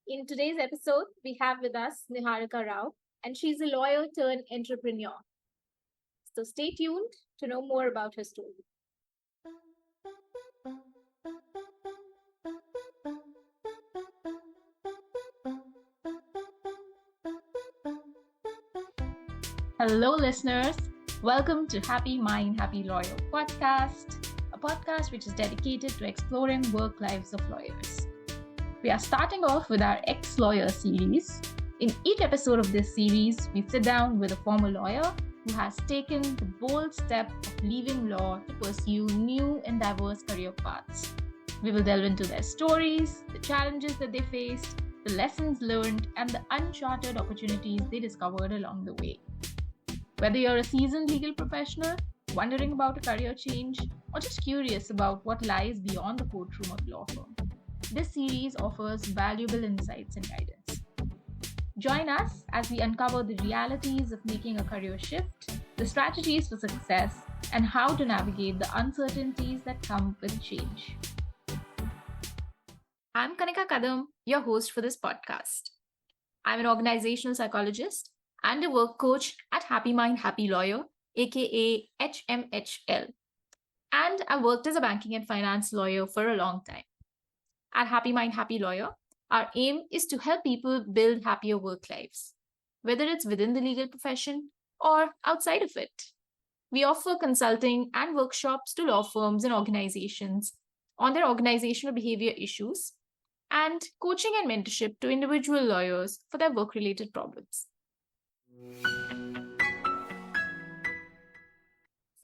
In today's episode, we have with us Niharika Rao, and she's a lawyer turned entrepreneur. So stay tuned to know more about her story. Hello, listeners. Welcome to Happy Mind, Happy Lawyer podcast, a podcast which is dedicated to exploring work lives of lawyers. We are starting off with our ex-lawyer series. In each episode of this series, we sit down with a former lawyer who has taken the bold step of leaving law to pursue new and diverse career paths. We will delve into their stories, the challenges that they faced, the lessons learned, and the uncharted opportunities they discovered along the way. Whether you're a seasoned legal professional, wondering about a career change, or just curious about what lies beyond the courtroom of a law firm, this series offers valuable insights and guidance. Join us as we uncover the realities of making a career shift, the strategies for success, and how to navigate the uncertainties that come with change. I'm Kanika Kadam, your host for this podcast. I'm an organizational psychologist and a work coach at Happy Mind, Happy Lawyer, aka HMHL. And I worked as a banking and finance lawyer for a long time. At Happy Mind, Happy Lawyer, our aim is to help people build happier work lives, whether it's within the legal profession or outside of it. We offer consulting and workshops to law firms and organizations on their organizational behavior issues and coaching and mentorship to individual lawyers for their work-related problems.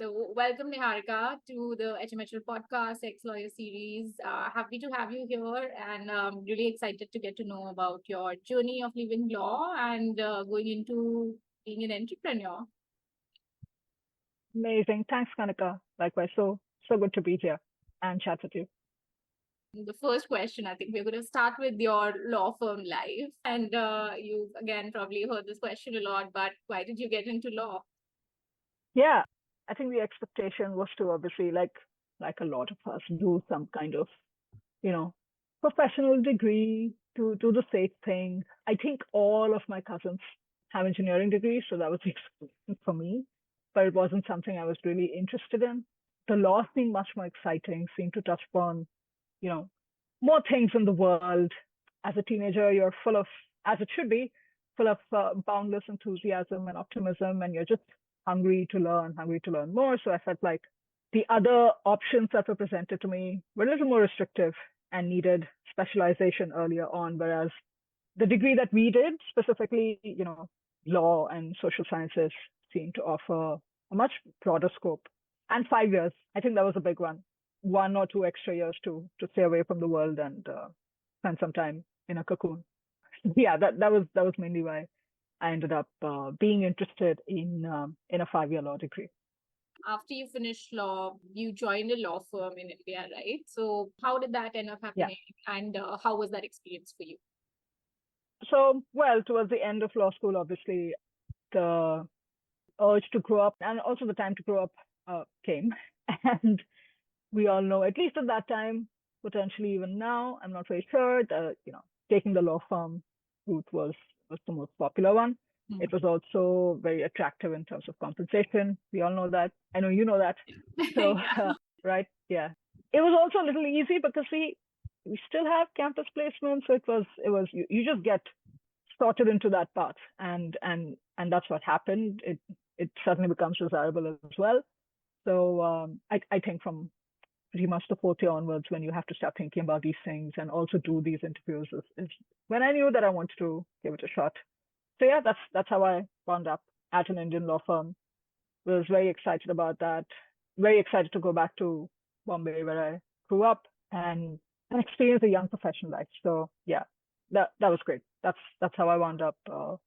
So, welcome Niharika to the HMHL podcast, Ex Lawyer series. Happy to have you here, and really excited to get to know about your journey of leaving law and going into being an entrepreneur. Amazing. Thanks, Kanika. Likewise. So good to be here and chat with you. The first question, I think we're going to start with your law firm life. And you've again probably heard this question a lot, but why did you get into law? Yeah, I think the expectation was to obviously, like a lot of us, do some kind of, you know, professional degree to do the safe thing. I think all of my cousins have engineering degrees, so that was the expectation for me. But it wasn't something I was really interested in. The law seemed much more exciting, seemed to touch upon, more things in the world. As a teenager, you're full of, as it should be, full of boundless enthusiasm and optimism, and you're just hungry to learn more. So I felt like the other options that were presented to me were a little more restrictive and needed specialization earlier on, whereas the degree that we did, specifically, law and social sciences, seemed to offer a much broader scope. And 5 years, I think that was a big one. 1 or 2 extra years to stay away from the world and spend some time in a cocoon. Yeah, that was mainly why I ended up being interested in a 5-year law degree. After you finished law, you joined a law firm in India, right? So how did that end up happening, and how was that experience for you? So, well, towards the end of law school, obviously, the urge to grow up and also the time to grow up came. And we all know, at least at that time, potentially even now, I'm not very sure, taking the law firm route was the most popular one. Mm-hmm. It was also very attractive in terms of compensation. We all know that. I know you know that. So, right? Yeah. It was also a little easy because we still have campus placements. So it was you just get sorted into that path, and that's what happened. It certainly becomes desirable as well. So I think from pretty much the 4th year onwards, when you have to start thinking about these things and also do these interviews, is when I knew that I wanted to give it a shot. So yeah, that's how I wound up at an Indian law firm. Was very excited about that. Very excited to go back to Bombay, where I grew up, and experience a young professional life. So yeah, that was great. That's how I wound up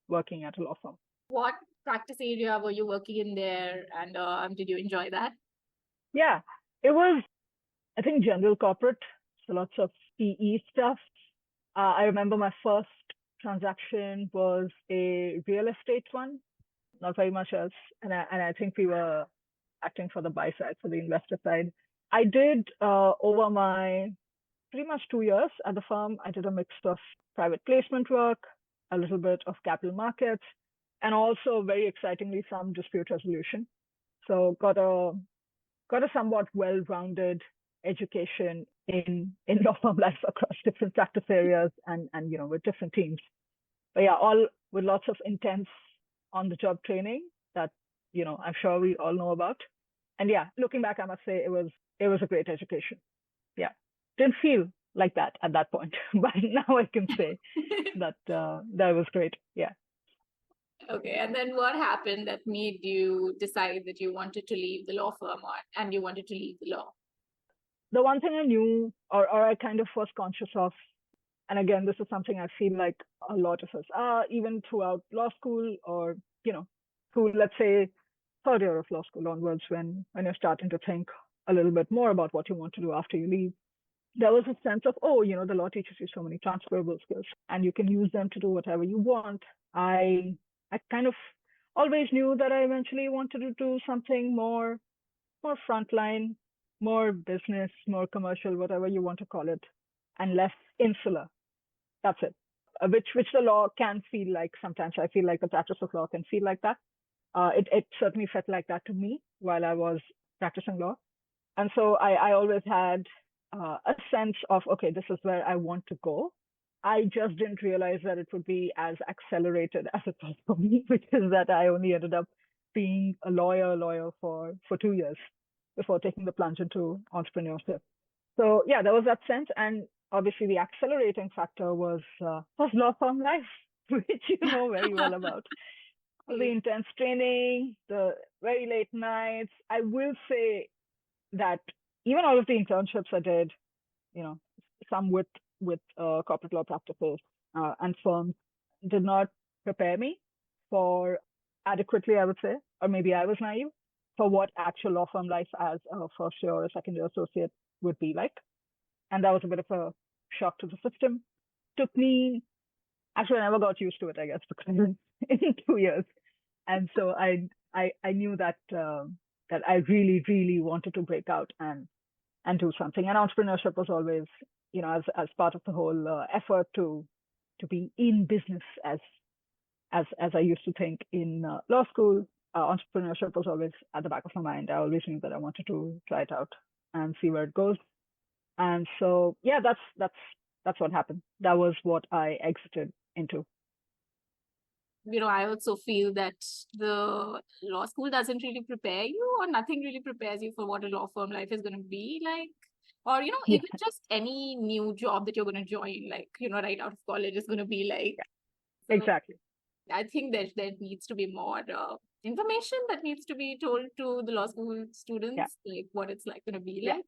working at a law firm. What practice area were you working in there, and did you enjoy that? Yeah, it was, I think, general corporate, so lots of PE stuff. I remember my first transaction was a real estate one, not very much else. And I think we were acting for the buy side, for the investor side. I did, over my pretty much 2 years at the firm. I did a mix of private placement work, a little bit of capital markets, and also very excitingly some dispute resolution. So got a somewhat well-rounded education in law firm life across different practice areas and with different teams. But yeah, all with lots of intense on-the-job training that I'm sure we all know about. And yeah, looking back, I must say it was a great education. Yeah, didn't feel like that at that point, but now I can say that that was great. Yeah. Okay, and then what happened that made you decide that you wanted to leave the law firm and you wanted to leave the law? The one thing I knew, or I kind of was conscious of, and again, this is something I feel like a lot of us are, even throughout law school or, school, let's say third year of law school onwards, when you're starting to think a little bit more about what you want to do after you leave. There was a sense of, the law teaches you so many transferable skills and you can use them to do whatever you want. I kind of always knew that I eventually wanted to do something more frontline, more business, more commercial, whatever you want to call it, and less insular. That's it. Which the law can feel like sometimes. I feel like the practice of law can feel like that. It certainly felt like that to me while I was practicing law. And so I always had a sense of, okay, this is where I want to go. I just didn't realize that it would be as accelerated as it was for me, which is that I only ended up being a lawyer for 2 years before taking the plunge into entrepreneurship. So yeah, there was that sense. And obviously the accelerating factor was law firm life, which you know very well about. The intense training, the very late nights. I will say that even all of the internships I did, some with corporate law practices and firms, did not prepare me for adequately, I would say, or maybe I was naive, for what actual law firm life as a first year or a second year associate would be like. And that was a bit of a shock to the system. Took me, actually, I never got used to it, I guess, because in 2 years. And so I knew that that I really, really wanted to break out and do something. And entrepreneurship was always, as part of the whole effort to be in business as I used to think in law school. Entrepreneurship was always at the back of my mind. I always knew that I wanted to try it out and see where it goes. And so, yeah, that's what happened. That was what I exited into. I also feel that the law school doesn't really prepare you, or nothing really prepares you for what a law firm life is going to be like. Or, even just any new job that you're going to join, like, right out of college is going to be like. So exactly. I think that there needs to be more information that needs to be told to the law school students, like what it's like going to be like.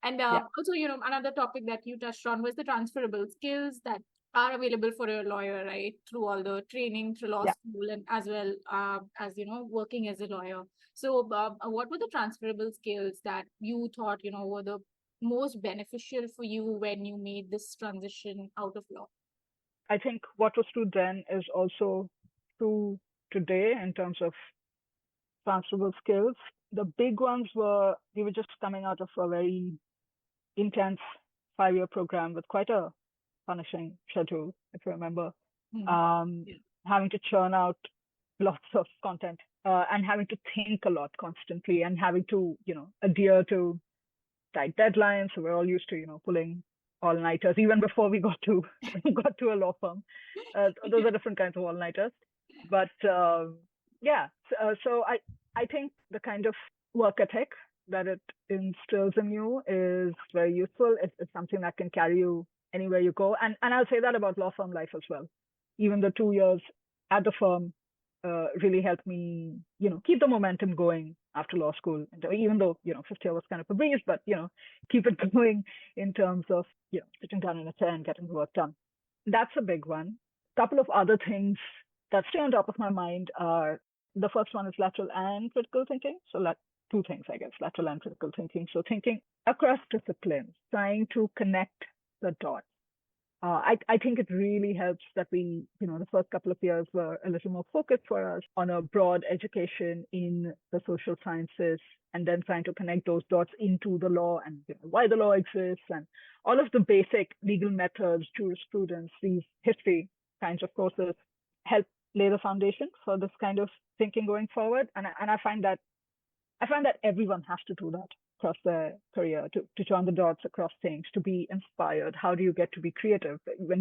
And also, another topic that you touched on was the transferable skills that are available for a lawyer, right? Through all the training through law school and as well as, working as a lawyer. So what were the transferable skills that you thought, were the most beneficial for you when you made this transition out of law? I think what was true then is also true today in terms of transferable skills. The big ones were, we were just coming out of a very intense 5-year program with quite a punishing schedule, if you remember, having to churn out lots of content and having to think a lot constantly and having to, adhere to tight deadlines. So we're all used to, pulling all-nighters even before we got to a law firm. Those are different kinds of all-nighters. But so I think the kind of work ethic that it instills in you is very useful. It's something that can carry you anywhere you go. And I'll say that about law firm life as well. Even the 2 years at the firm really helped me, keep the momentum going after law school. Even though, fifth year was kind of a breeze, but, keep it going in terms of, sitting down in a chair and getting the work done. That's a big one. A couple of other things that stay on top of my mind are, the first one is lateral and critical thinking. So two things, I guess, lateral and critical thinking. So thinking across disciplines, trying to connect the dots. I think it really helps that the first couple of years were a little more focused for us on a broad education in the social sciences and then trying to connect those dots into the law and why the law exists and all of the basic legal methods, jurisprudence, these history kinds of courses help lay the foundation for this kind of thinking going forward. And I find that everyone has to do that across their career to join the dots across things, to be inspired. How do you get to be creative when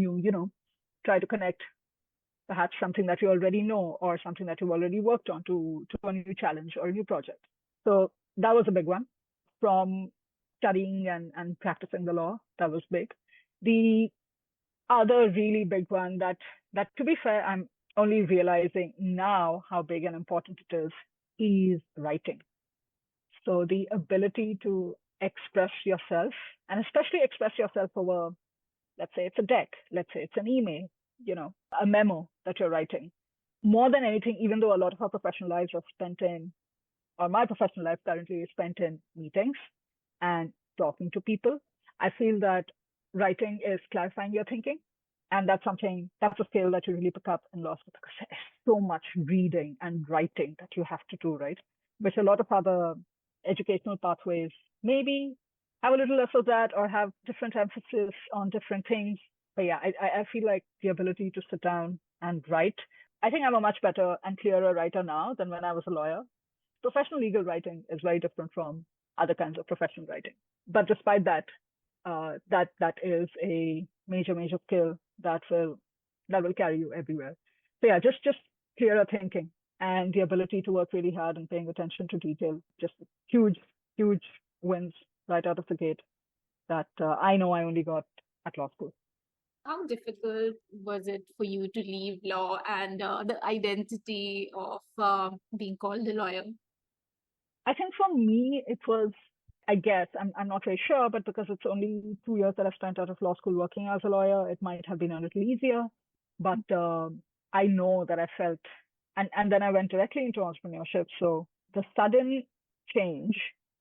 try to connect perhaps something that you already know or something that you've already worked on to a new challenge or a new project? So that was a big one. From studying and practicing the law, that was big. The other really big one that to be fair, I'm only realizing now how big and important it is writing. So the ability to express yourself and especially express yourself over, let's say it's a deck, let's say it's an email, a memo that you're writing. More than anything, even though a lot of our professional lives are spent in, or my professional life currently is spent in meetings and talking to people, I feel that writing is clarifying your thinking. And that's a skill that you really pick up in law school because there's so much reading and writing that you have to do, right? Which a lot of other educational pathways maybe have a little less of that or have different emphasis on different things. But yeah, I feel like the ability to sit down and write. I think I'm a much better and clearer writer now than when I was a lawyer. Professional legal writing is very different from other kinds of professional writing. But despite that, that is a major skill that will carry you everywhere. So yeah, just clearer thinking and the ability to work really hard and paying attention to detail. Just huge wins right out of the gate that I know I only got at law school. How difficult was it for you to leave law and the identity of being called a lawyer? I think for me, it was, I guess, I'm not very sure, but because it's only 2 years that I've spent out of law school working as a lawyer, it might have been a little easier. But I know that I felt, and then I went directly into entrepreneurship. So the sudden change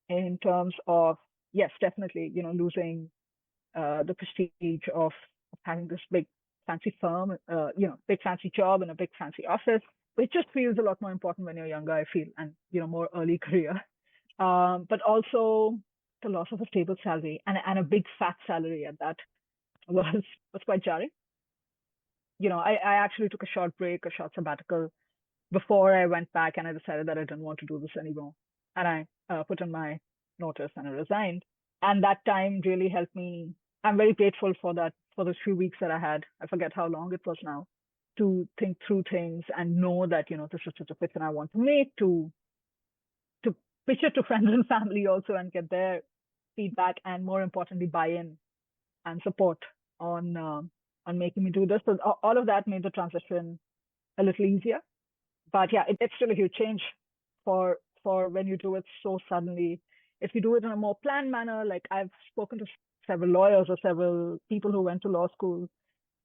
in terms of, yes, definitely, losing the prestige of having this big fancy firm, big fancy job in a big fancy office, which just feels a lot more important when you're younger, I feel, and, more early career. But also the loss of a stable salary and a big fat salary at that was quite jarring. I actually took a short break, a short sabbatical before I went back and I decided that I didn't want to do this anymore. And I put in my notice and I resigned. And that time really helped me. I'm very grateful for that, for those few weeks that I had. I forget how long it was now, to think through things and know that, this is such a fit and I want to make, to pitch it to friends and family also and get their feedback and more importantly, buy-in and support on making me do this. So all of that made the transition a little easier. But yeah, it's still a huge change for when you do it so suddenly. If you do it in a more planned manner, like I've spoken to several lawyers or several people who went to law school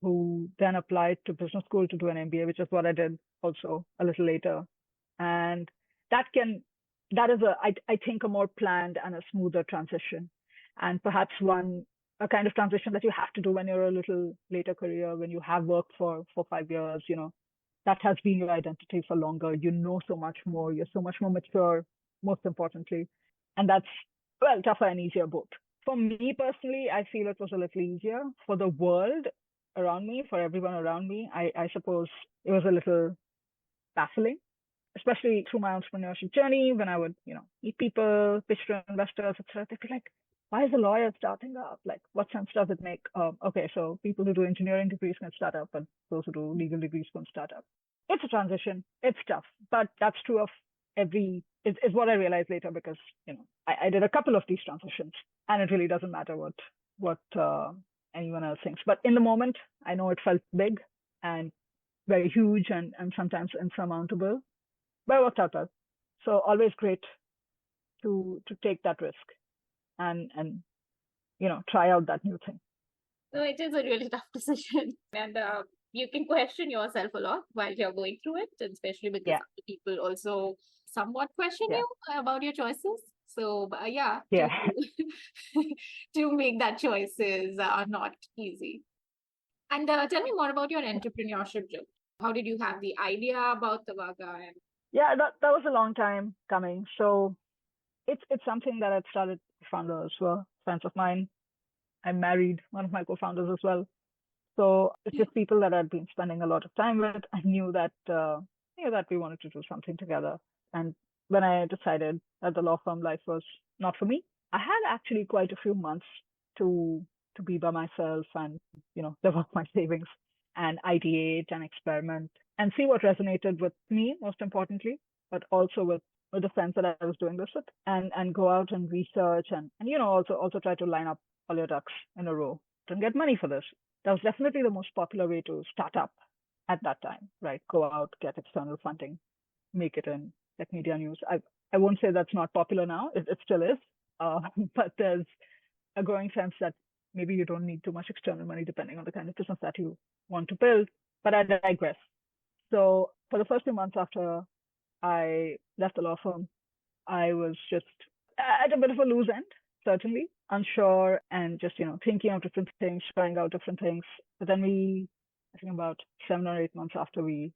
who then applied to business school to do an MBA, which is what I did also a little later. And that is I think a more planned and a smoother transition, and perhaps a kind of transition that you have to do when you're a little later career, when you have worked for 5 years, that has been your identity for longer. You know so much more. You're so much more mature, most importantly. And that's, well, tougher and easier both. For me personally, I feel it was a little easier. For the world around me, for everyone around me, I suppose it was a little baffling, especially through my entrepreneurship journey when I would, meet people, pitch to investors, etc. They'd be like, why is a lawyer starting up? Like, what sense does it make? Okay, so people who do engineering degrees can start up, but those who do legal degrees can start up. It's a transition. It's tough, but that's true of is what I realized later because, I did a couple of these transitions and it really doesn't matter what anyone else thinks. But in the moment, I know it felt big and very huge and sometimes insurmountable, but it worked out well. So always great to take that risk and try out that new thing. So it is a really tough decision, and you can question yourself a lot while you're going through it, especially because other people also somewhat question you about your choices. So to make that choices are not easy. And tell me more about your entrepreneurship journey. How did you have the idea about Tavaga? And Yeah, that was a long time coming. So it's something that I'd started. Founders were friends of mine. I married one of my co-founders as well. So it's just people that I'd been spending a lot of time with. I knew that we wanted to do something together. And when I decided that the law firm life was not for me, I had actually quite a few months to to be by myself and develop my savings and ideate and experiment and see what resonated with me most importantly, but also with the friends that I was doing this with, and go out and research and also try to line up all your ducks in a row and get money for this. That was definitely the most popular way to start up at that time, right? Go out, get external funding, make it in, get media news. I won't say that's not popular now. It still is. Uh, but there's a growing sense that maybe you don't need too much external money depending on the kind of business that you want to build. But I digress. So for the first few months after I left the law firm, I was just at a bit of a loose end, certainly, unsure and just, thinking of different things, trying out different things. But then I think about 7 or 8 months after we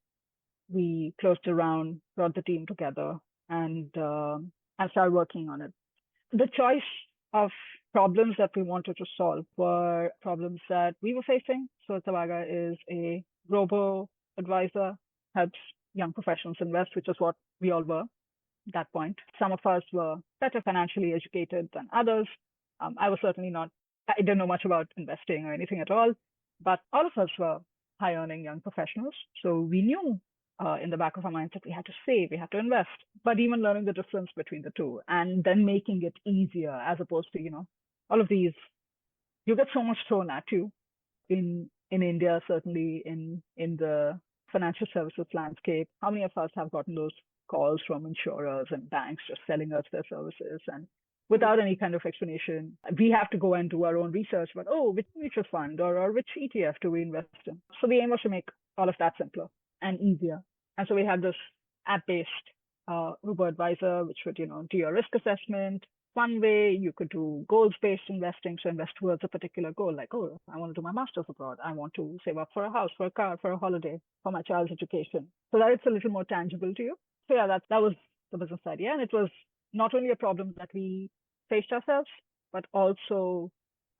closed the round, brought the team together and started working on it. The choice of problems that we wanted to solve were problems that we were facing. So Tavaga is a robo advisor, helps young professionals invest, which is what we all were at that point. Some of us were better financially educated than others. I was certainly not, I didn't know much about investing or anything at all, but all of us were high earning young professionals. So we knew in the back of our minds that we had to save, we had to invest, but even learning the difference between the two and then making it easier as opposed to, all of these, you get so much thrown at you in India, certainly in the financial services landscape. How many of us have gotten those calls from insurers and banks just selling us their services and without any kind of explanation? We have to go and do our own research about, which mutual fund or which ETF do we invest in? So the aim was to make all of that simpler and easier. And so we had this app-based Robo Advisor, which would, do your risk assessment. One way you could do goals-based investing, so invest towards a particular goal, like, I want to do my master's abroad. I want to save up for a house, for a car, for a holiday, for my child's education. So that it's a little more tangible to you. So yeah, that was the business idea. And it was not only a problem that we faced ourselves, but also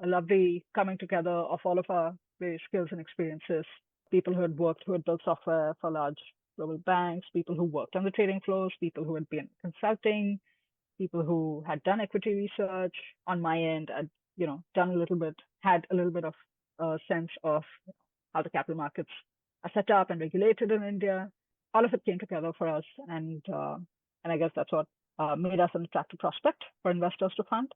a lovely coming together of all of our various skills and experiences. People who had built software for large global banks, people who worked on the trading floors, people who had been consulting, people who had done equity research. On my end, I'd had a little bit of a sense of how the capital markets are set up and regulated in India. All of it came together for us, and I guess that's what made us an attractive prospect for investors to fund,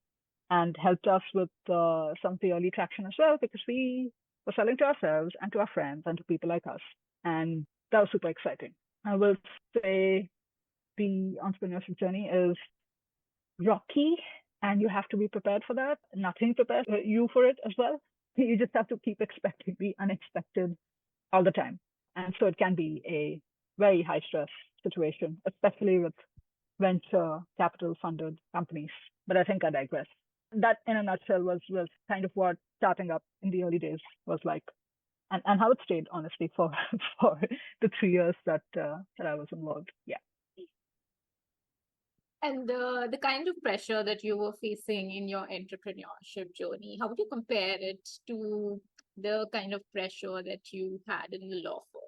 and helped us with some of the early traction as well, because we were selling to ourselves and to our friends and to people like us, and that was super exciting. I will say the entrepreneurship journey is rocky, and you have to be prepared for that. Nothing prepares you for it as well. You just have to keep expecting the unexpected all the time. And so it can be a very high stress situation, especially with venture capital funded companies. But I think I digress. That in a nutshell was kind of what starting up in the early days was like, and how it stayed honestly for for the 3 years that I was involved. Yeah. And the kind of pressure that you were facing in your entrepreneurship journey, how would you compare it to the kind of pressure that you had in the law firm?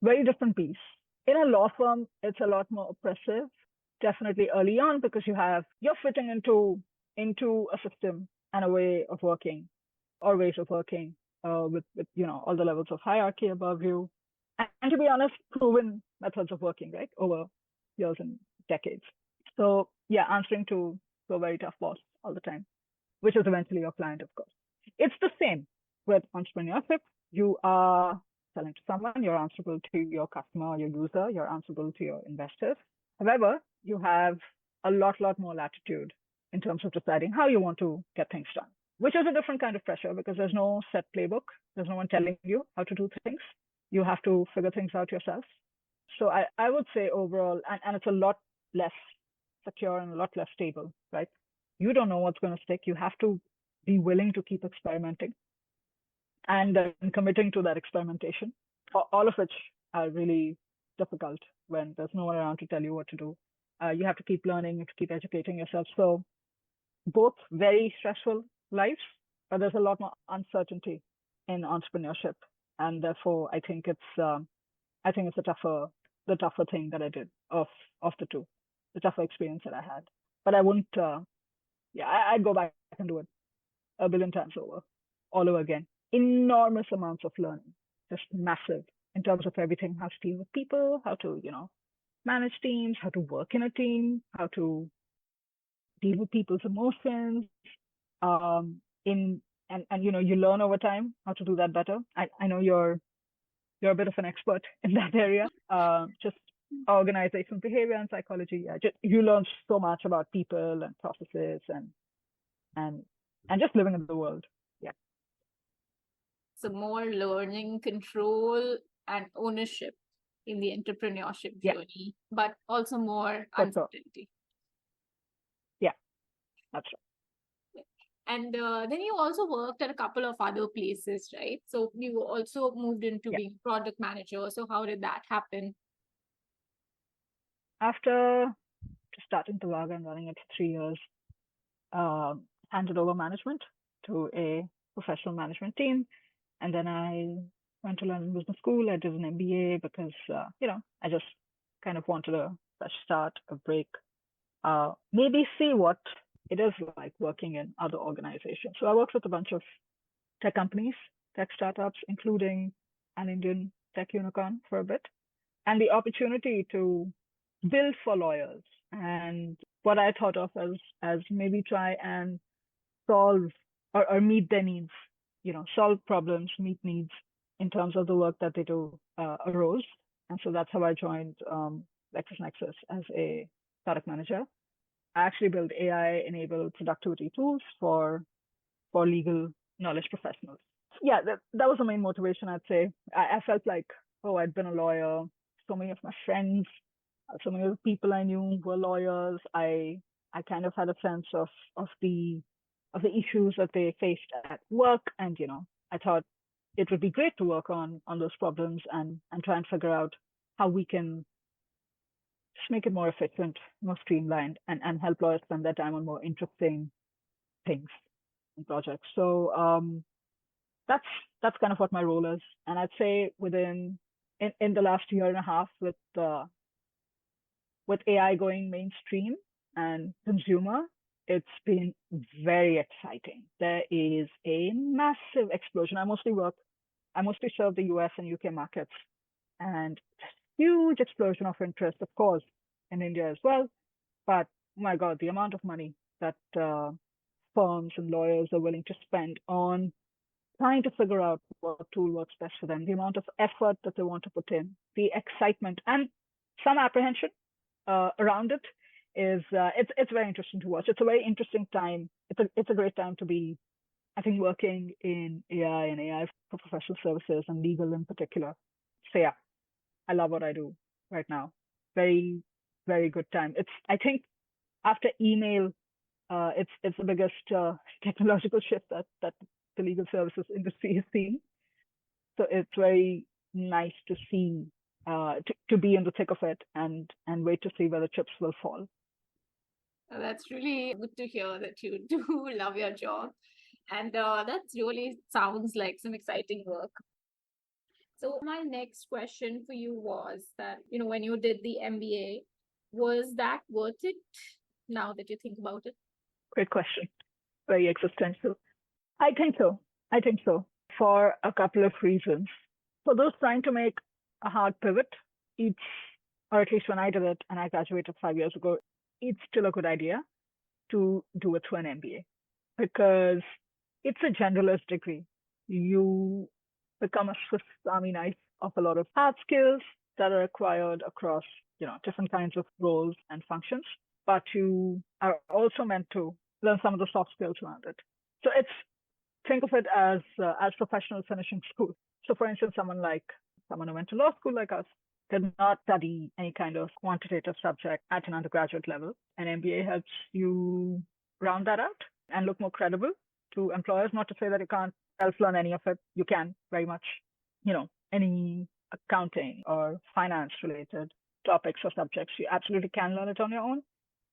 Very different piece. In a law firm, it's a lot more oppressive, definitely early on, because you're fitting into a system and a way of working, or ways of working with all the levels of hierarchy above you, and to be honest, proven methods of working, right, over years and decades. So yeah, answering to a very tough boss all the time, which is eventually your client, of course. It's the same with entrepreneurship. You are selling to someone, you're answerable to your customer, your user, you're answerable to your investors. However, you have a lot more latitude in terms of deciding how you want to get things done, which is a different kind of pressure because there's no set playbook. There's no one telling you how to do things. You have to figure things out yourself. So I would say overall, and it's a lot less secure and a lot less stable, right? You don't know what's going to stick. You have to be willing to keep experimenting. and then committing to that experimentation, all of which are really difficult when there's no one around to tell you what to do. You have to keep learning, you have to keep educating yourself. So both very stressful lives, but there's a lot more uncertainty in entrepreneurship, and therefore I think it's the tougher thing that I did of the two, the tougher experience that I had. But I wouldn't, I'd go back and do it a billion times over, all over again. Enormous amounts of learning, just massive in terms of everything: how to deal with people, how to, manage teams, how to work in a team, how to deal with people's emotions. In and you learn over time how to do that better. I know you're a bit of an expert in that area. Just organizational behavior and psychology. Yeah, you learn so much about people and processes and just living in the world. Yeah. So more learning, control, and ownership in the entrepreneurship journey, but also more uncertainty. Yeah, that's right. And then you also worked at a couple of other places, right? So you also moved into being product manager. So how did that happen? After starting Tavaga and running it for 3 years, handed over management to a professional management team. And then I went to London Business School. I did an MBA because, I just kind of wanted a fresh start, a break, maybe see what it is like working in other organizations. So I worked with a bunch of tech companies, tech startups, including an Indian tech unicorn for a bit, and the opportunity to build for lawyers and what I thought of as maybe try and solve or meet their needs, solve problems, meet needs in terms of the work that they do arose. And so that's how I joined LexisNexis as a product manager. I actually built AI-enabled productivity tools for legal knowledge professionals. Yeah, that was the main motivation, I'd say. I felt like, I'd been a lawyer. So many of my friends, so many of the people I knew were lawyers. I kind of had a sense of the issues that they faced at work, and I thought it would be great to work on those problems and try and figure out how we can just make it more efficient, more streamlined, and help lawyers spend their time on more interesting things and projects. So that's kind of what my role is. And I'd say in the last year and a half with AI going mainstream and consumer, it's been very exciting. There is a massive explosion. I mostly serve the US and UK markets, and huge explosion of interest, of course, in India as well. But oh my God, the amount of money that firms and lawyers are willing to spend on trying to figure out what tool works best for them, the amount of effort that they want to put in, the excitement and some apprehension around it is it's very interesting to watch. It's a very interesting time. It's a great time to be, I think, working in AI and AI for professional services and legal in particular. So yeah, I love what I do right now. Very, very good time. I think after email, it's the biggest technological shift that the legal services industry has seen. So it's very nice to see, to be in the thick of it and wait to see where the chips will fall. That's really good to hear that you do love your job. And that really sounds like some exciting work. So my next question for you was that, when you did the MBA, was that worth it now that you think about it? Great question. Very existential. I think so. For a couple of reasons. For those trying to make a hard pivot, or at least when I did it and I graduated 5 years ago, it's still a good idea to do it through an MBA because it's a generalist degree. You become a Swiss Army knife of a lot of hard skills that are required across, different kinds of roles and functions, but you are also meant to learn some of the soft skills around it. So think of it as professionals finishing school. So for instance, someone who went to law school like us did not study any kind of quantitative subject at an undergraduate level. An MBA helps you round that out and look more credible to employers. Not to say that you can't self-learn any of it. You can very much, any accounting or finance related topics or subjects, you absolutely can learn it on your own.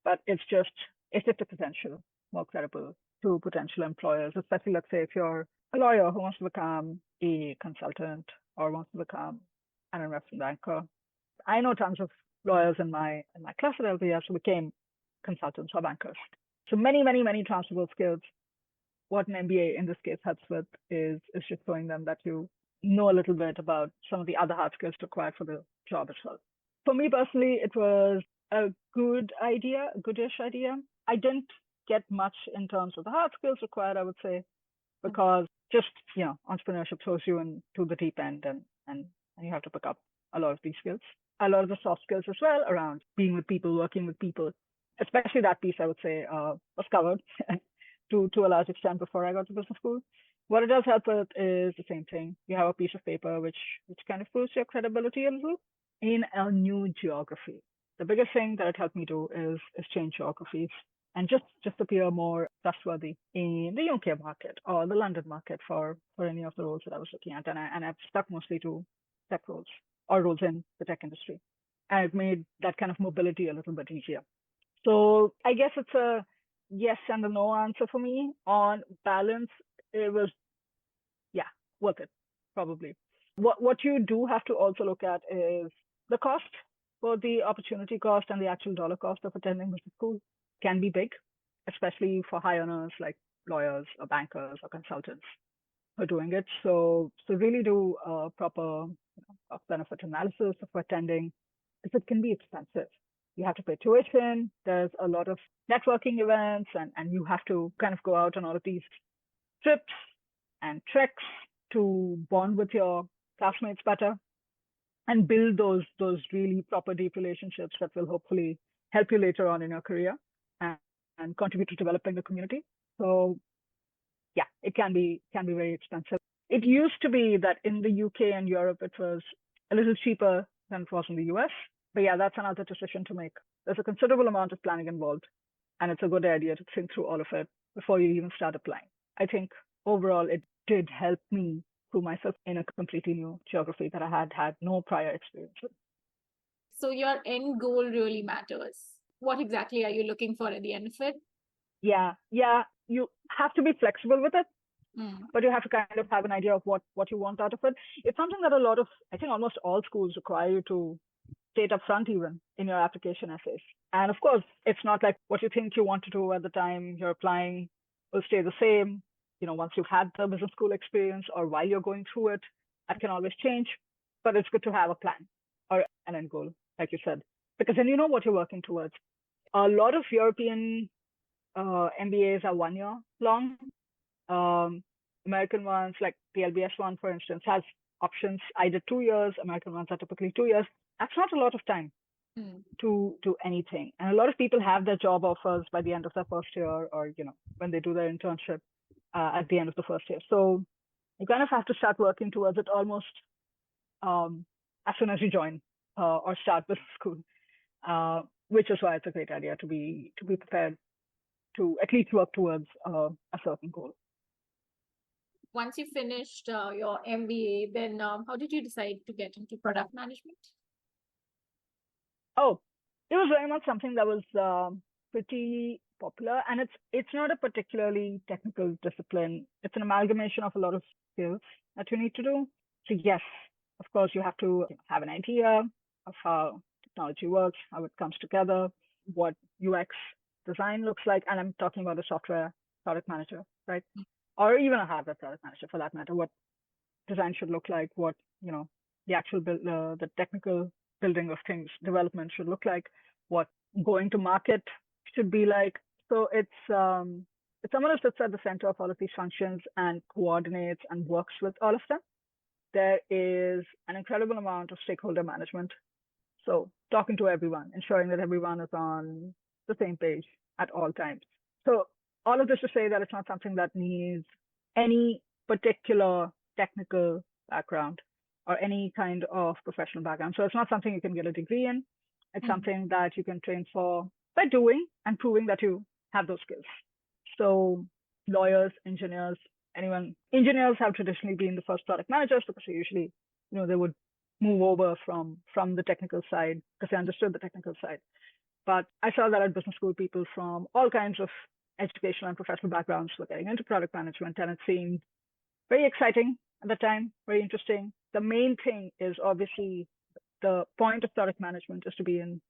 But it's just a potential more credible to potential employers, especially let's say if you're a lawyer who wants to become a consultant or wants to become an investment banker. I know tons of lawyers in my class at LBS who became consultants or bankers. So many, many, many transferable skills. What an MBA in this case helps with is just showing them that you know a little bit about some of the other hard skills required for the job as well. For me personally, it was a good idea, a goodish idea. I didn't get much in terms of the hard skills required, I would say, because just, entrepreneurship throws you into the deep end and you have to pick up a lot of these skills. A lot of the soft skills as well around being with people, working with people, especially that piece, I would say, was covered to a large extent before I got to business school. What it does help with is the same thing. You have a piece of paper which kind of proves your credibility a little in a new geography. The biggest thing that it helped me do is change geographies and just appear more trustworthy in the UK market or the London market for any of the roles that I was looking at. And I've stuck mostly to tech roles or roles in the tech industry. And it made that kind of mobility a little bit easier. So I guess it's a yes and a no answer for me. On balance, it was, worth it, probably. What you do have to also look at is the cost, both the opportunity cost and the actual dollar cost of attending business school can be big, especially for high earners like lawyers or bankers or consultants who are doing it. So really do a proper cost benefit analysis of attending, because it can be expensive. You have to pay tuition. There's a lot of networking events, and you have to kind of go out on all of these trips and treks to bond with your classmates better and build those really proper deep relationships that will hopefully help you later on in your career and contribute to developing the community. So it can be very expensive. It used to be that in the UK and Europe it was a little cheaper than it was in the US. But that's another decision to make. There's a considerable amount of planning involved, and it's a good idea to think through all of it before you even start applying. I think overall it did help me prove myself in a completely new geography that I had no prior experience with. So your end goal really matters. What exactly are you looking for at the end of it? Yeah. You have to be flexible with it, but you have to kind of have an idea of what you want out of it. It's something that I think almost all schools require you to state up front even in your application essays. And of course, it's not like what you think you want to do at the time you're applying will stay the same. Once you've had the business school experience or while you're going through it, that can always change. But it's good to have a plan or an end goal, like you said, because then you know what you're working towards. A lot of European MBAs are 1 year long. American ones, like the LBS one, for instance, has options. I did 2 years. American ones are typically 2 years. That's not a lot of time to do anything. And a lot of people have their job offers by the end of their first year or, when they do their internship at the end of the first year. So you kind of have to start working towards it almost as soon as you join or start business school, which is why it's a great idea to be prepared to at least work towards a certain goal. Once you finished your MBA, then how did you decide to get into product management? Oh, it was very much something that was pretty popular, and it's not a particularly technical discipline. It's an amalgamation of a lot of skills that you need to do. So yes, of course, you have to have an idea of how technology works, how it comes together, what UX design looks like, and I'm talking about a software product manager, right? Or even a hardware product manager for that matter, what design should look like, what, the actual the technical building of things, development should look like, what going to market should be like. So it's someone who sits at the center of all of these functions and coordinates and works with all of them. There is an incredible amount of stakeholder management. So talking to everyone, ensuring that everyone is on the same page at all times. So all of this to say that it's not something that needs any particular technical background or any kind of professional background. So it's not something you can get a degree in. It's something that you can train for by doing and proving that you have those skills. So lawyers, engineers, Engineers have traditionally been the first product managers because they usually, they would move over from the technical side because they understood the technical side. But I saw that at business school, people from all kinds of educational and professional backgrounds were getting into product management, and it seemed very exciting at the time, very interesting. The main thing is obviously the point of product management is to be in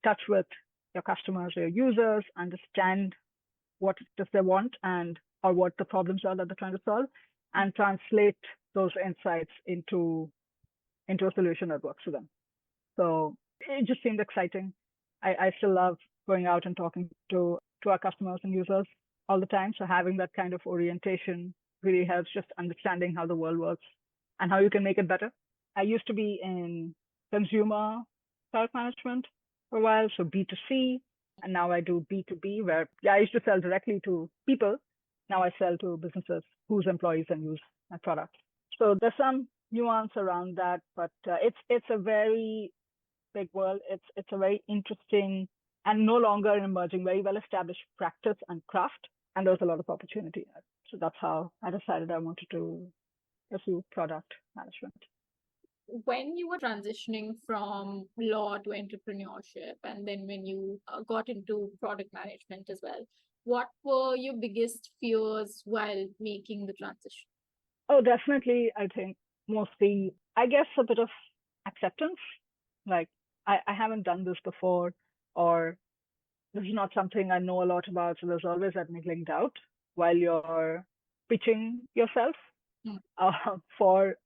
touch with your customers, your users, understand what does they want or what the problems are that they're trying to solve, and translate those insights into a solution that works for them. So it just seemed exciting. I still love going out and talking to our customers and users all the time. So having that kind of orientation really helps, just understanding how the world works and how you can make it better. I used to be in consumer product management for a while, so B2C, and now I do B2B, where I used to sell directly to people. Now I sell to businesses whose employees then use my product. So there's some nuance around that, but it's a very big world. It's a very interesting and no longer an emerging, very well established practice and craft, and there's a lot of opportunity. So that's how I decided I wanted to pursue product management. When you were transitioning from law to entrepreneurship, and then when you got into product management as well, what were your biggest fears while making the transition? Oh, definitely. I think mostly, I guess, a bit of acceptance. Like, I haven't done this before, or this is not something I know a lot about. So there's always that niggling doubt while you're pitching yourself or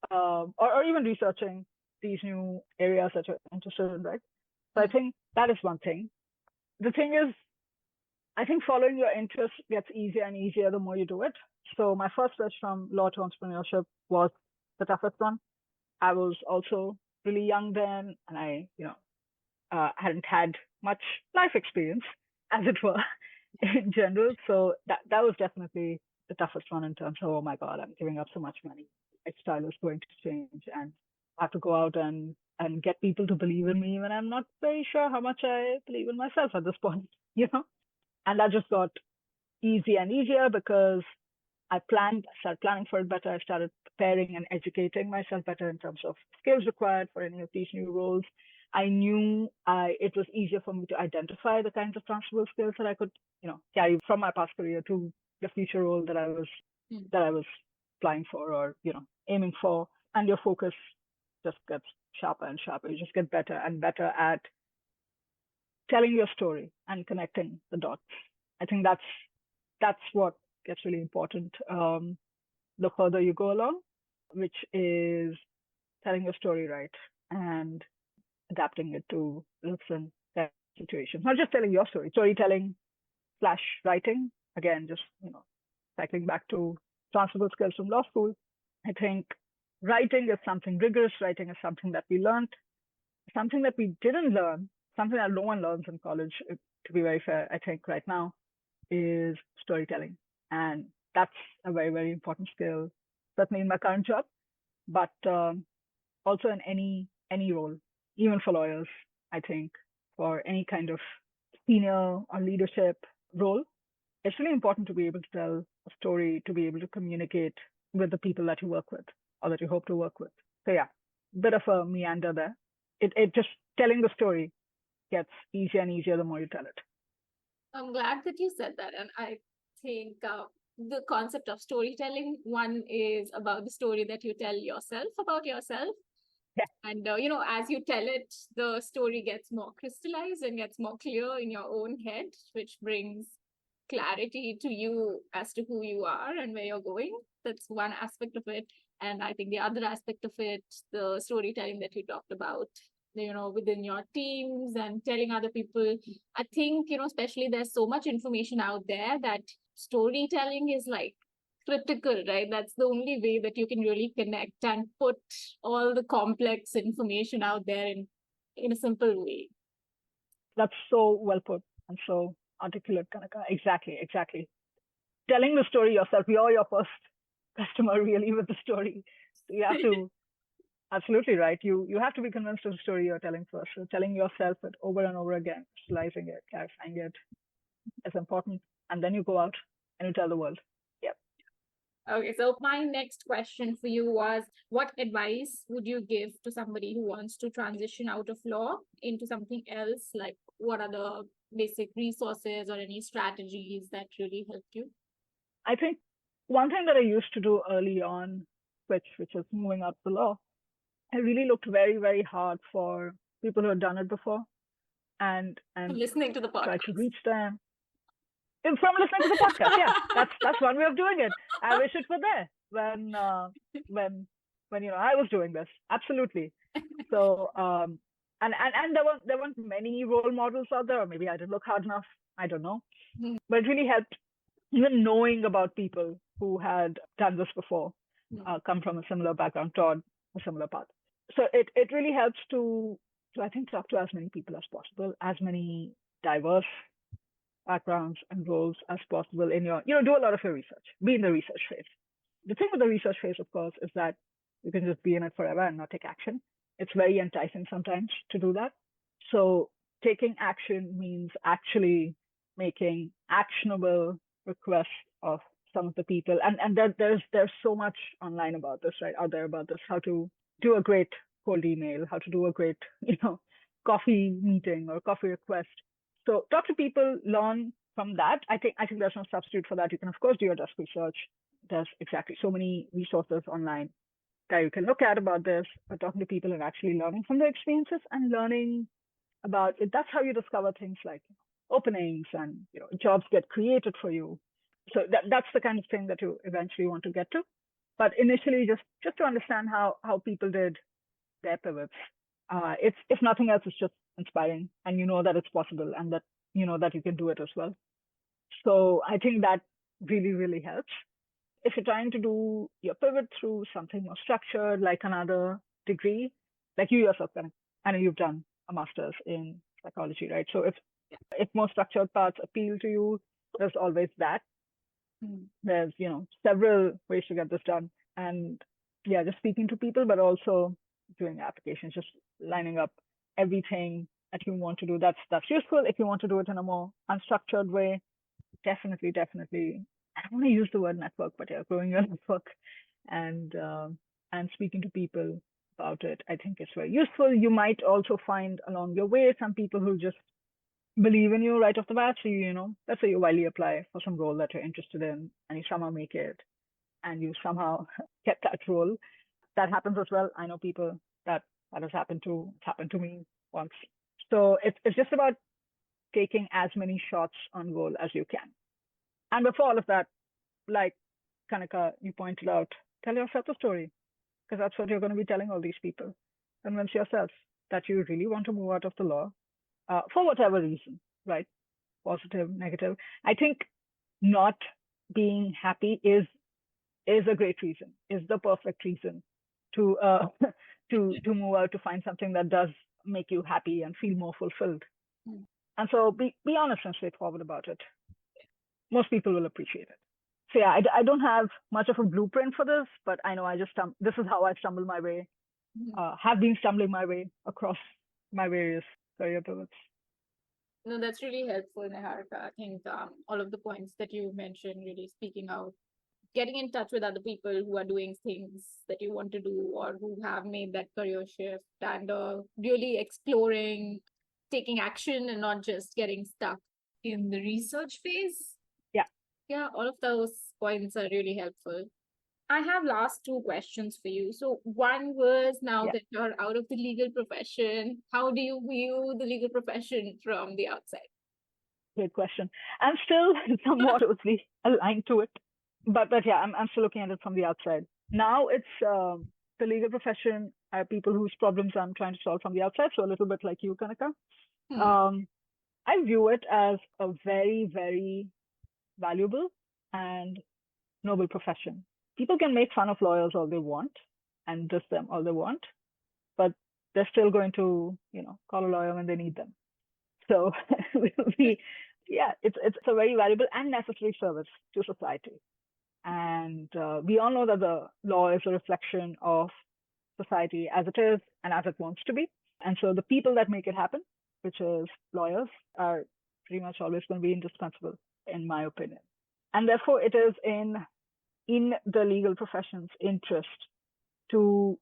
even researching these new areas that you're interested in, right? So I think that is one thing. The thing is, I think following your interest gets easier and easier the more you do it. So my first switch from law to entrepreneurship was the toughest one. I was also really young then, and I, hadn't had much life experience, as it were, in general. So that was definitely the toughest one in terms of, oh my God, I'm giving up so much money. Lifestyle is going to change, and I have to go out and get people to believe in me when I'm not very sure how much I believe in myself at this point, And that just got easier and easier because I started planning for it better. I started preparing and educating myself better in terms of skills required for any of these new roles. I knew it was easier for me to identify the kinds of transferable skills that I could, carry from my past career to the future role that I was applying for or, aiming for. And your focus just gets sharper and sharper. You just get better and better at telling your story and connecting the dots. I think that's what gets really important the further you go along, which is telling your story right and adapting it to different situations. Not just telling your story, storytelling / writing. Again, just cycling back to transferable skills from law school. I think writing is something rigorous. Writing is something that we learned, something that we didn't learn, something that no one learns in college. To be very fair, I think right now is storytelling, and that's a very, very important skill, certainly in my current job, but also in any role, even for lawyers. I think for any kind of senior or leadership role, it's really important to be able to tell a story, to be able to communicate with the people that you work with or that you hope to work with. So yeah, bit of a meander there. It just telling the story gets easier and easier the more you tell it. I'm glad that you said that. And I think the concept of storytelling, one is about the story that you tell yourself about yourself. Yeah. And, as you tell it, the story gets more crystallized and gets more clear in your own head, which brings clarity to you as to who you are and where you're going. That's one aspect of it. And I think the other aspect of it, the storytelling that you talked about, within your teams and telling other people. I think, especially there's so much information out there that storytelling is like critical, right? That's the only way that you can really connect and put all the complex information out there in a simple way. That's so well put and so articulate, Kanaka. Exactly. Telling the story yourself, you're your first customer really with the story. So you have to absolutely right. You have to be convinced of the story you're telling first. So telling yourself it over and over again, crystallizing it, clarifying it is important. And then you go out and you tell the world. Yep. Okay, so my next question for you was, what advice would you give to somebody who wants to transition out of law into something else? Like, what are the basic resources or any strategies that really helped you? I think one thing that I used to do early on, which is moving up the law, I really looked very, very hard for people who had done it before and Listening to the tried to podcast. reach them. And from listening to the podcast, yeah, that's one way of doing it. I wish it were there when I was doing this. Absolutely. So and there weren't many role models out there, or maybe I didn't look hard enough. I don't know. Mm, But it really helped even knowing about people who had done this before, mm, come from a similar background, trod a similar path. So it really helps to I think talk to as many people as possible, as many diverse backgrounds and roles as possible in your, do a lot of your research, be in the research phase. The thing with the research phase, of course, is that you can just be in it forever and not take action. It's very enticing sometimes to do that. So taking action means actually making actionable requests of some of the people. And there's so much online about this, right? Out there about this, how to do a great cold email, how to do a great, coffee meeting or coffee request. So talk to people, learn from that. I think there's no substitute for that. You can of course do your desk research. There's exactly so many resources online that you can look at about this, but talking to people and actually learning from their experiences and learning about it. That's how you discover things like openings and jobs get created for you. So that's the kind of thing that you eventually want to get to. But initially, just to understand how people did their pivots. It's if nothing else, it's just inspiring, and you know that it's possible, and that you know that you can do it as well. So I think that really really helps. If you're trying to do your pivot through something more structured, like another degree, like you yourself, I know you've done a master's in psychology, right? So if more structured paths appeal to you, there's always that. mm, There's several ways to get this done, and yeah, just speaking to people, but also doing applications, just lining up everything that you want to do. That's useful. If you want to do it in a more unstructured way, definitely. I don't want to use the word network, but yeah, growing your network and speaking to people about it, I think it's very useful. You might also find along your way some people who just believe in you right off the bat. So let's say you widely apply for some role that you're interested in, and you somehow make it, and you somehow get that role. That happens as well. I know people that has happened to. It's happened to me once. So it's just about taking as many shots on goal as you can. And before all of that, like Kanika, you pointed out, tell yourself the story, because that's what you're going to be telling all these people. Convince yourself that you really want to move out of the law, for whatever reason, right? Positive, negative. I think not being happy is a great reason, is the perfect reason to to move out, to find something that does make you happy and feel more fulfilled. mm. And so be honest and straightforward about it. Most people will appreciate it. So yeah, I don't have much of a blueprint for this, but I know this is how I stumble my way, Mhm. have been stumbling my way across my various career pivots. No, that's really helpful, Niharika. I think all of the points that you mentioned really speaking out, getting in touch with other people who are doing things that you want to do or who have made that career shift, and really exploring, taking action and not just getting stuck in the research phase. Yeah, Yeah, all of those points are really helpful. I have last two questions for you. So one was, now yeah, that you're out of the legal profession, how do you view the legal profession from the outside? great question. I'm still somewhat closely aligned to it, but yeah, I'm still looking at it from the outside. Now it's the legal profession are people whose problems I'm trying to solve from the outside. So a little bit like you, Kanika. Hmm. Um, I view it as a very, very valuable and noble profession. People can make fun of lawyers all they want and diss them all they want, but they're still going to, call a lawyer when they need them. So we, yeah, it's a very valuable and necessary service to society. And we all know that the law is a reflection of society as it is and as it wants to be. And so the people that make it happen, which is lawyers, are pretty much always going to be indispensable, in my opinion. And therefore, it is in in the legal profession's interest to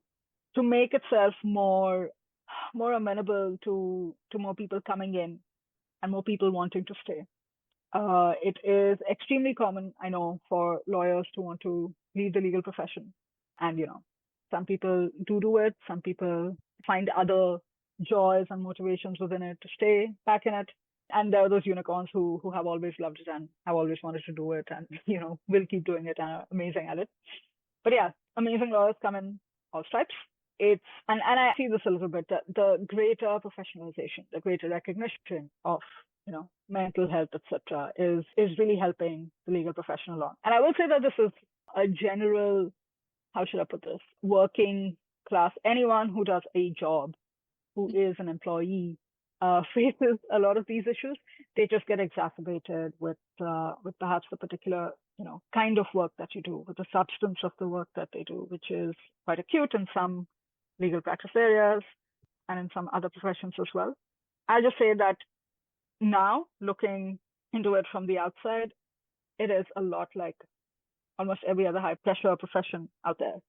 make itself more amenable to more people coming in and more people wanting to stay. It is extremely common, I know, for lawyers to want to leave the legal profession. And, some people do it. Some people find other joys and motivations within it to stay back in it. And there are those unicorns who have always loved it and have always wanted to do it and, will keep doing it and are amazing at it. But yeah, amazing lawyers come in all stripes. And I see this a little bit, the greater professionalization, the greater recognition of, mental health, etc., is really helping the legal profession along. And I will say that this is a general, how should I put this, working class, anyone who does a job, who is an employee, faces a lot of these issues. They just get exacerbated with perhaps the particular, kind of work that you do, with the substance of the work that they do, which is quite acute in some legal practice areas and in some other professions as well. I'll just say that now, looking into it from the outside, it is a lot like almost every other high pressure profession out there.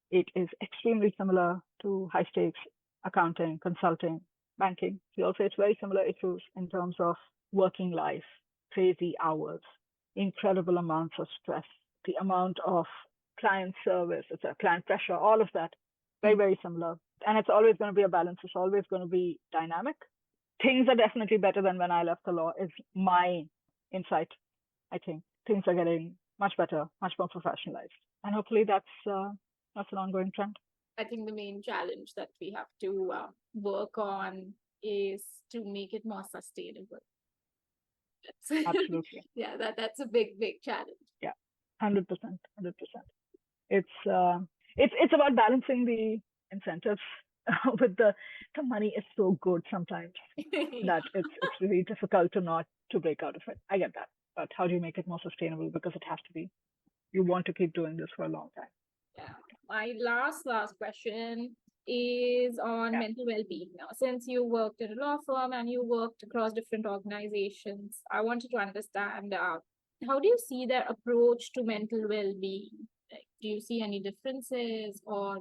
It is extremely similar to high stakes accounting, consulting, banking. We also face very similar issues in terms of working life, crazy hours, incredible amounts of stress, the amount of client service, client pressure, all of that, very, very similar. And it's always going to be a balance. It's always going to be dynamic. Things are definitely better than when I left the law, is my insight. I think things are getting much better, much more professionalized. And hopefully that's an ongoing trend. I think the main challenge that we have to work on is to make it more sustainable. Absolutely. Yeah, that's a big challenge. Yeah, 100%. It's about balancing the incentives with the money is so good sometimes that it's really difficult to break out of it. I get that. But how do you make it more sustainable? Because it has to be. You want to keep doing this for a long time. Yeah. My last question is on mental well-being. Now, since you worked at a law firm and you worked across different organizations, I wanted to understand how do you see their approach to mental well-being? Like, do you see any differences, or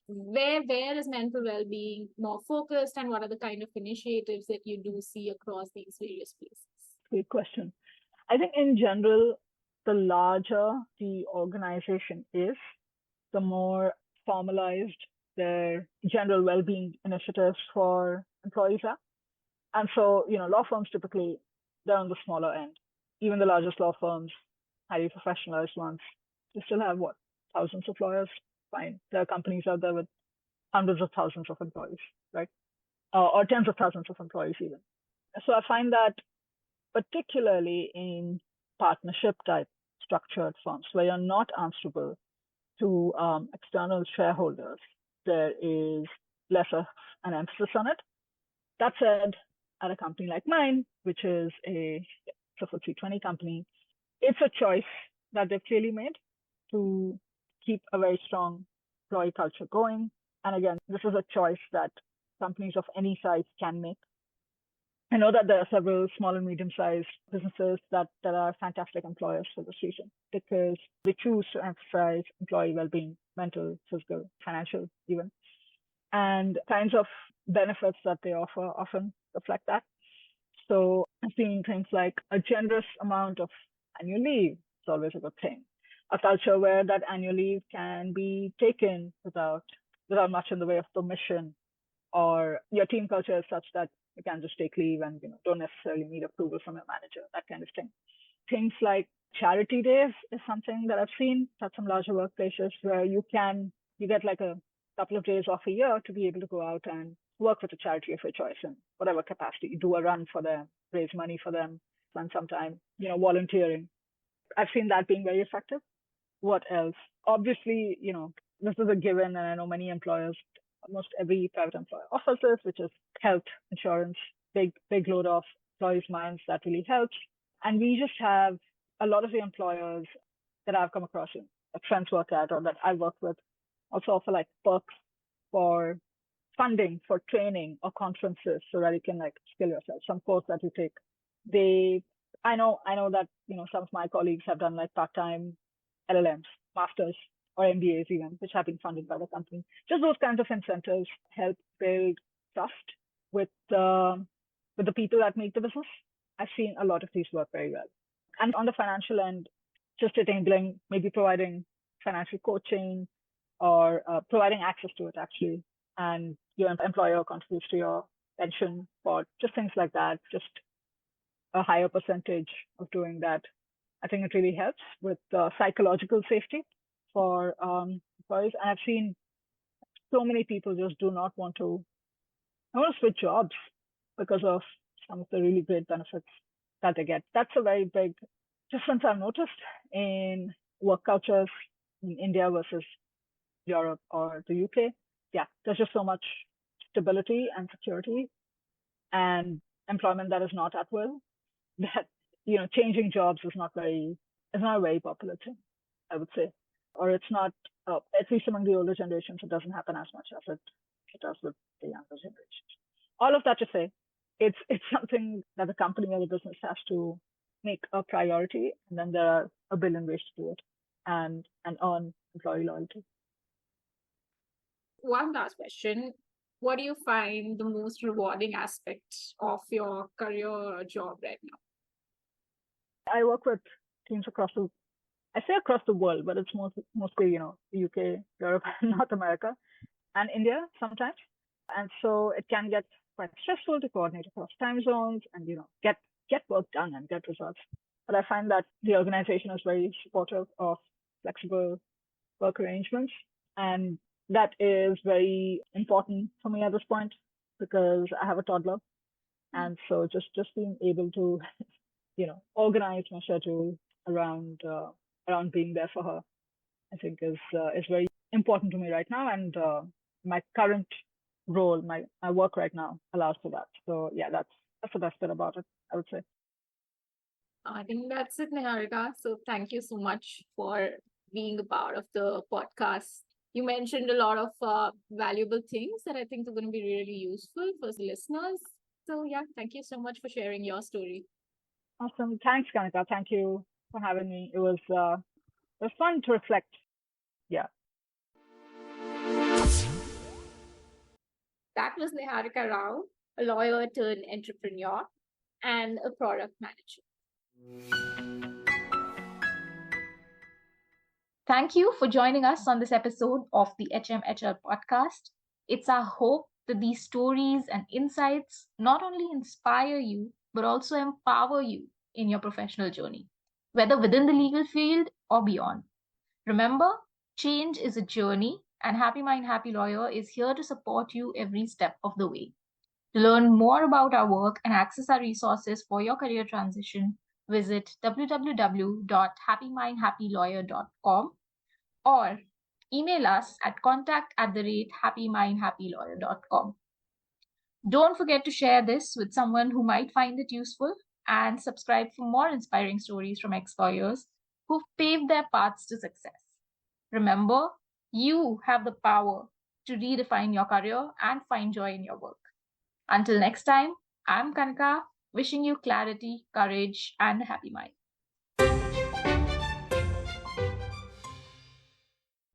where is mental well-being more focused, and what are the kind of initiatives that you do see across these various places? Great question. I think in general, the larger the organization is, the more formalized their general well-being initiatives for employees are. And so, law firms typically, they're on the smaller end. Even the largest law firms, highly professionalized ones, they still have thousands of lawyers. Fine. There are companies out there with hundreds of thousands of employees, right? Or tens of thousands of employees even. So I find that particularly in partnership type structured firms where you're not answerable to external shareholders, there is less of an emphasis on it. That said, at a company like mine, which is a FTSE 20 company, it's a choice that they've clearly made to keep a very strong employee culture going. And again, this is a choice that companies of any size can make. I know that there are several small and medium-sized businesses that are fantastic employers for this reason, because they choose to emphasize employee well-being, mental, physical, financial even, and kinds of benefits that they offer often reflect that. So I've seen things like a generous amount of annual leave is always a good thing. A culture where that annual leave can be taken without much in the way of permission, or your team culture is such that you can just take leave and don't necessarily need approval from your manager, that kind of thing. Things like charity days is something that I've seen at some larger workplaces where you get like a couple of days off a year to be able to go out and work with a charity of your choice in whatever capacity. Do a run for them, raise money for them, spend some time, volunteering. I've seen that being very effective. What else? Obviously, this is a given, and I know many employers, almost every private employer offers this, which is health insurance, big load off employees' minds. That really helps. And we just have a lot of the employers that I've come across, that friends work at or that I work with, also offer like perks for funding for training or conferences so that you can like skill yourself, some course that you take. I know that, some of my colleagues have done like part-time LLMs masters or MBAs even, which have been funded by the company. Just those kinds of incentives help build trust with the people that make the business. I've seen a lot of these work very well. And on the financial end, just enabling, maybe providing financial coaching or providing access to it actually. And your employer contributes to your pension or just things like that, just a higher percentage of doing that. I think it really helps with psychological safety for employees. And I've seen so many people just do not want to switch jobs because of some of the really great benefits that they get. That's a very big difference I've noticed in work cultures in India versus Europe or the UK. Yeah, there's just so much stability and security and employment that is not at will that changing jobs is not a very popular thing, I would say, or it's not at least among the older generations. It doesn't happen as much as it does with the younger generations. All of that to say, it's something that the company or the business has to make a priority, and then there are a billion ways to do it and earn employee loyalty. One last question. What do you find the most rewarding aspect of your career or job right now? I work with teams across the world, but it's mostly, the UK, Europe, North America, and India sometimes. And so it can get quite stressful to coordinate across time zones and, get work done and get results. But I find that the organization is very supportive of flexible work arrangements. And that is very important for me at this point because I have a toddler. And so just being able to, organize my schedule around being there for her, I think is very important to me right now. And my current role, my work right now allows for that. So yeah, that's the best bit about it, I would say. I think that's it, Niharika. So thank you so much for being a part of the podcast. You mentioned a lot of valuable things that I think are going to be really useful for the listeners. So yeah, thank you so much for sharing your story. Awesome. Thanks, Kanika. Thank you for having me. It was fun to reflect. Yeah. That was Niharika Rao, a lawyer turned entrepreneur and a product manager. Thank you for joining us on this episode of the HMHL podcast. It's our hope that these stories and insights not only inspire you, but also empower you in your professional journey, whether within the legal field or beyond. Remember, change is a journey, and Happy Mind, Happy Lawyer is here to support you every step of the way. To learn more about our work and access our resources for your career transition, visit www.happymindhappylawyer.com or email us at contact@happymindhappylawyer.com. Don't forget to share this with someone who might find it useful and subscribe for more inspiring stories from ex-lawyers who've paved their paths to success. Remember, you have the power to redefine your career and find joy in your work. Until next time, I'm Kanika, wishing you clarity, courage, and a happy mind.